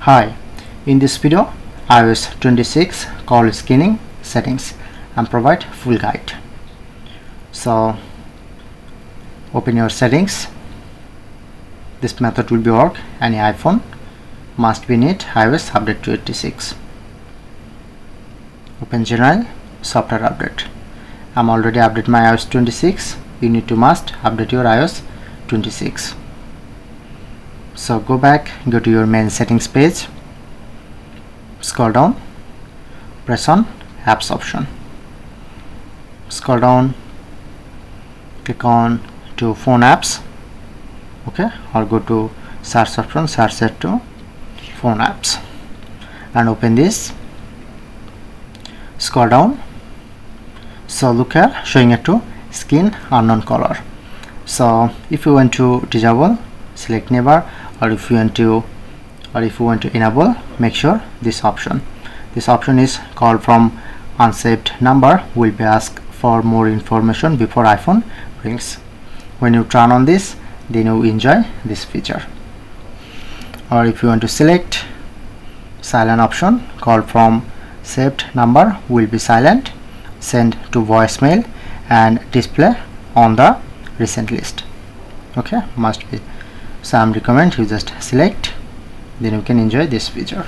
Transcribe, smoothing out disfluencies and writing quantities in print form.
Hi, in this video iOS 26 call screening settings and provide full guide. So open your settings. This method will be work any iPhone must be need iOS update 26. Open general software update. I'm already update my iOS 26. You need to must update your iOS 26. So go back, go to your main settings page, scroll down, press on apps option, scroll down, click on to phone apps, okay, or go to search option, search it to phone apps and open this, scroll down. So look here, showing it to skin unknown color. So if you want to disable, select never, or if you want to enable, make sure this option is called from unsaved number will be asked for more information before iPhone rings. When you turn on this, then you enjoy this feature. Or if you want to select silent option, called from saved number will be silent, send to voicemail and display on the recent list. Okay, must be. So I'm recommend you just select, then you can enjoy this feature.